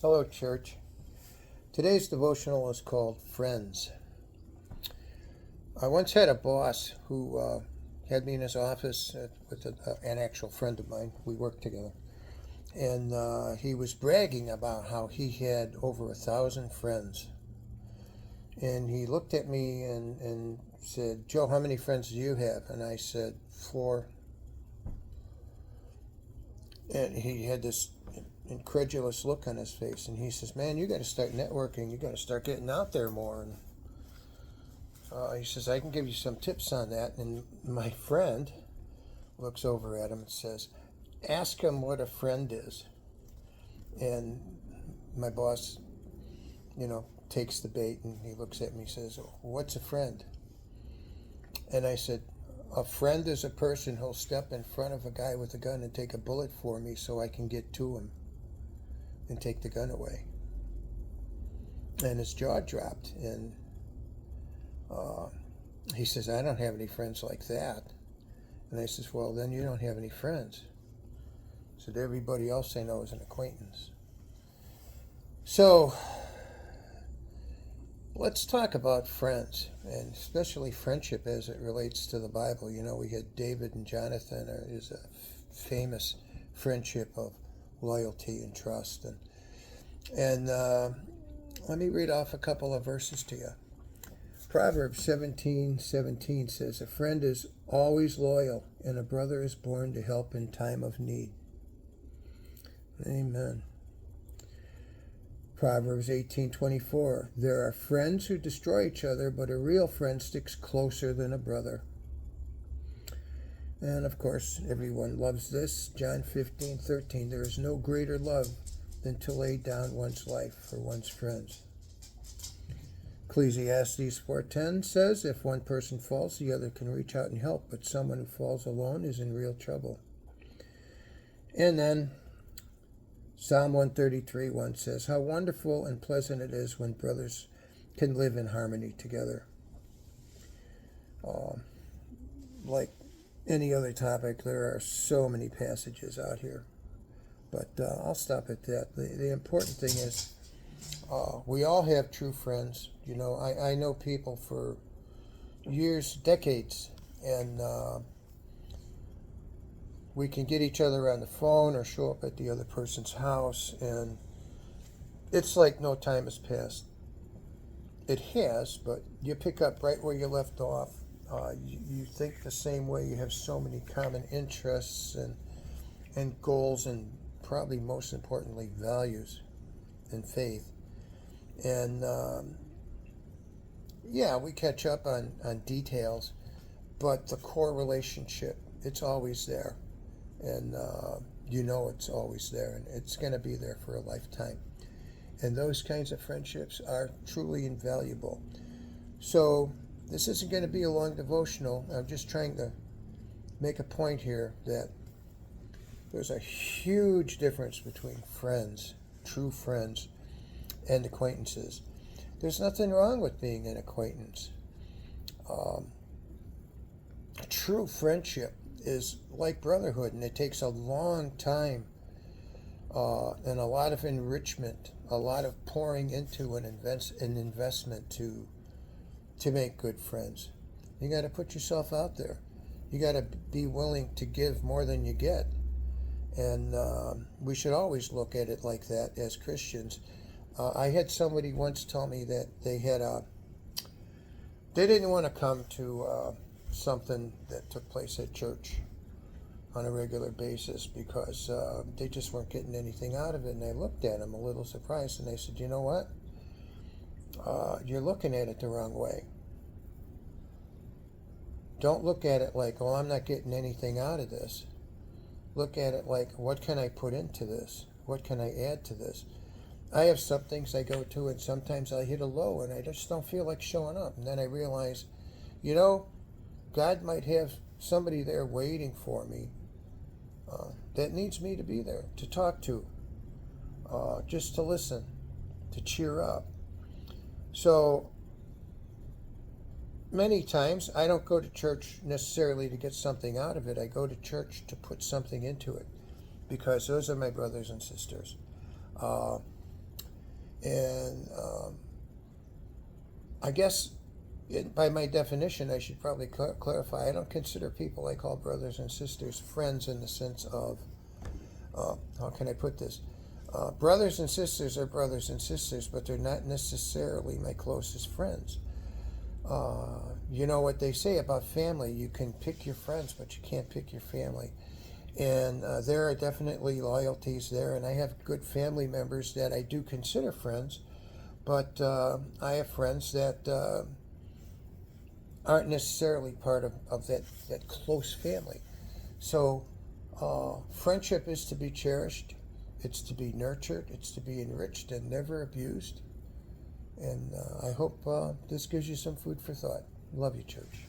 Hello, church. Today's devotional is called Friends. I once had a boss who had me in his office with an actual friend of mine. We worked together. And he was bragging about how he had over 1,000 friends. And he looked at me and said, "Joe, how many friends do you have?" And I said, 4. And he had this incredulous look on his face, and he says, "Man, you got to start networking. You got to start getting out there more." And he says, "I can give you some tips on that." And my friend looks over at him and says, "Ask him what a friend is." And my boss, takes the bait, and he looks at me and says, "What's a friend?" And I said, "A friend is a person who'll step in front of a guy with a gun and take a bullet for me so I can get to him and take the gun away." And his jaw dropped, and he says, "I don't have any friends like that." And I says, "Well, then you don't have any friends." He said, "Everybody else I know is an acquaintance." So let's talk about friends, and especially friendship as it relates to the Bible. We had David and Jonathan is a famous friendship of loyalty and trust. And let me read off a couple of verses to you. Proverbs 17:17 says, "A friend is always loyal, and a brother is born to help in time of need." Amen. Proverbs 18:24, "There are friends who destroy each other, but a real friend sticks closer than a brother." And of course, everyone loves this. John 15:13, "There is no greater love than to lay down one's life for one's friends." Ecclesiastes 4:10 says, "If one person falls, the other can reach out and help, but someone who falls alone is in real trouble." And then Psalm 133:1 says, "How wonderful and pleasant it is when brothers can live in harmony together." Like any other topic, there are so many passages out here. But I'll stop at that. The important thing is we all have true friends. I know people for years, decades, and we can get each other on the phone or show up at the other person's house, and it's like no time has passed. It has, but you pick up right where you left off. You think the same way. You have so many common interests and goals, and probably most importantly, values and faith. And yeah, we catch up on details, but the core relationship, it's always there. And it's always there, and it's going to be there for a lifetime. And those kinds of friendships are truly invaluable. So this isn't going to be a long devotional. I'm just trying to make a point here that there's a huge difference between friends, true friends, and acquaintances. There's nothing wrong with being an acquaintance. A true friendship is like brotherhood, and it takes a long time and a lot of enrichment, a lot of pouring into an investment to make good friends. You got to put yourself out there. You got to be willing to give more than you get. And we should always look at it like that as Christians. I had somebody once tell me that they didn't want to come to something that took place at church on a regular basis because they just weren't getting anything out of it. And I looked at them a little surprised, and I said, "You know what? You're looking at it the wrong way. Don't look at it like, oh, I'm not getting anything out of this. Look at it like, what can I put into this? What can I add to this?" I have some things I go to, and sometimes I hit a low, and I just don't feel like showing up. And then I realize, God might have somebody there waiting for me that needs me to be there, to talk to, just to listen, to cheer up. So many times I don't go to church necessarily to get something out of it. I go to church to put something into it, because those are my brothers and sisters. And I guess by my definition, I should probably clarify. I don't consider people I call brothers and sisters friends in the sense of, how can I put this? Brothers and sisters are brothers and sisters, but they're not necessarily my closest friends. You know what they say about family, you can pick your friends, but you can't pick your family. And there are definitely loyalties there, and I have good family members that I do consider friends, but I have friends that aren't necessarily part of that close family. So friendship is to be cherished, it's to be nurtured, it's to be enriched and never abused. And I hope this gives you some food for thought. Love you, church.